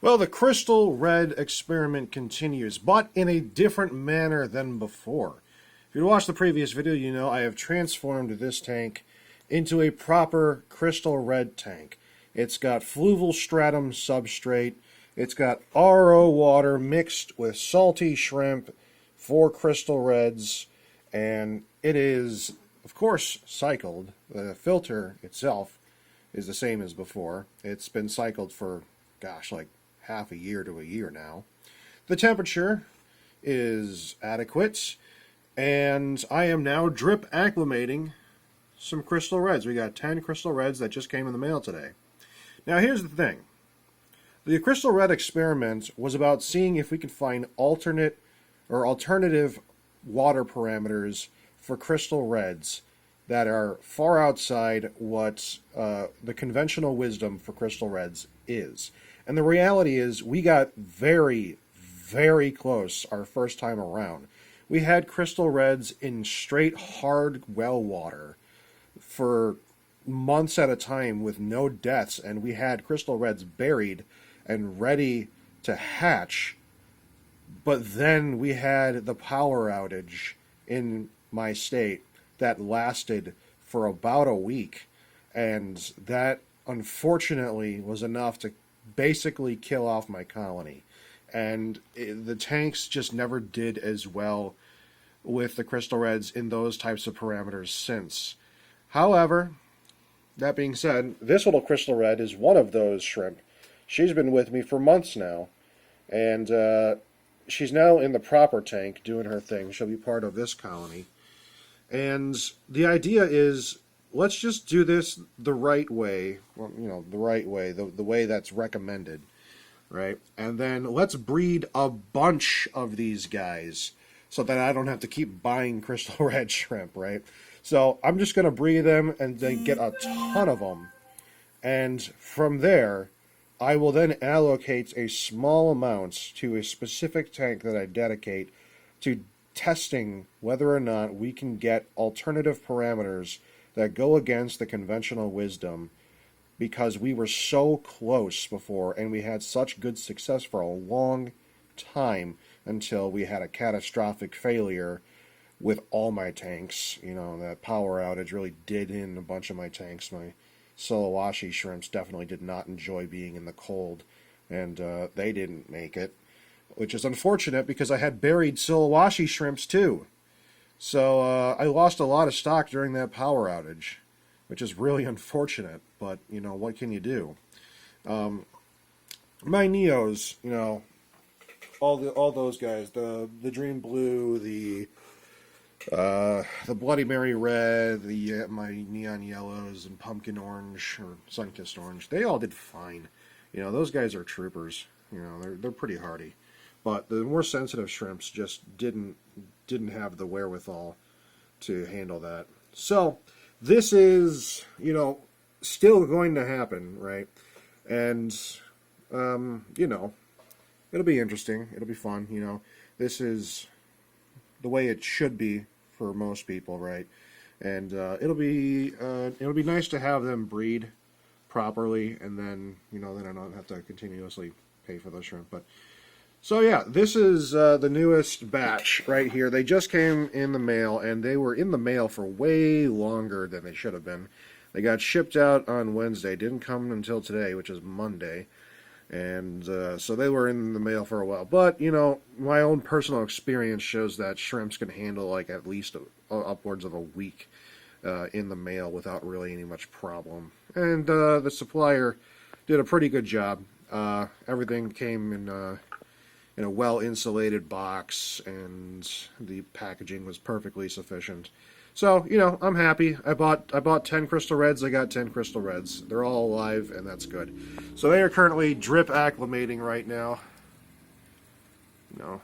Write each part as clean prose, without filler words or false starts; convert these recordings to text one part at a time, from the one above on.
Well, the crystal red experiment continues, but in a different manner than before. If you watched the previous video, you know I have transformed this tank into a proper crystal red tank. It's got fluval stratum substrate, it's got RO water mixed with salty shrimp for crystal reds, and it is, of course, cycled. The filter itself is the same as before. It's been cycled for, gosh, like half a year to a year now. The temperature is adequate, and I am now drip acclimating some crystal reds. We got 10 crystal reds that just came in the mail today. Now here's the thing. The crystal red experiment was about seeing if we could find alternative water parameters for crystal reds that are far outside what the conventional wisdom for crystal reds is. And the reality is we got very, very close our first time around. We had crystal reds in straight hard well water for months at a time with no deaths, and we had crystal reds buried and ready to hatch. But then we had the power outage in my state that lasted for about a week, and that unfortunately was enough to basically kill off my colony. And the tanks just never did as well with the crystal reds in those types of parameters since. However, that being said, this little crystal red is one of those shrimp. She's been with me for months now, and she's now in the proper tank doing her thing. She'll be part of this colony. And the idea is, let's just do this the right way. Well, you know, the right way, the way that's recommended, right? And then let's breed a bunch of these guys so that I don't have to keep buying crystal red shrimp, right? So I'm just going to breed them and then get a ton of them. And from there, I will then allocate a small amount to a specific tank that I dedicate to testing whether or not we can get alternative parameters that go against the conventional wisdom, because we were so close before and we had such good success for a long time until we had a catastrophic failure with all my tanks. You know, that power outage really did in a bunch of my tanks. My Sulawesi shrimps definitely did not enjoy being in the cold, and they didn't make it, which is unfortunate because I had buried Sulawesi shrimps too. So I lost a lot of stock during that power outage, which is really unfortunate, but, you know, what can you do? My Neos, you know, all those guys, the Dream Blue, the Bloody Mary Red, my Neon Yellows and Pumpkin Orange or Sunkissed Orange, they all did fine. You know, those guys are troopers. You know, they're pretty hardy. But the more sensitive shrimps just didn't have the wherewithal to handle that. So this is, you know, still going to happen, right? And you know, it'll be interesting. It'll be fun. You know, this is the way it should be for most people, right? And it'll be nice to have them breed properly, and then, you know, then I don't have to continuously pay for those shrimp. But so yeah, this is the newest batch right here. They just came in the mail, and they were in the mail for way longer than they should have been. They got shipped out on Wednesday, didn't come until today, which is Monday. And so they were in the mail for a while. But, you know, my own personal experience shows that shrimps can handle like at least upwards of a week in the mail without really any much problem. And the supplier did a pretty good job. Everything came in a well-insulated box, and the packaging was perfectly sufficient. So, you know, I'm happy. I bought 10 crystal reds. I got 10 crystal reds. They're all alive, and that's good. So they are currently drip acclimating right now. You know,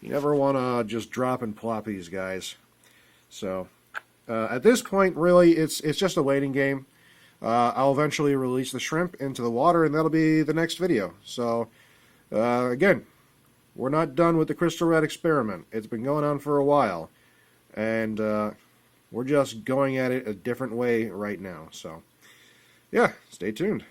you never want to just drop and plop these guys. So at this point, really, it's just a waiting game. I'll eventually release the shrimp into the water, and that'll be the next video. So again, we're not done with the crystal red experiment. It's been going on for a while, and we're just going at it a different way right now. So, yeah, stay tuned.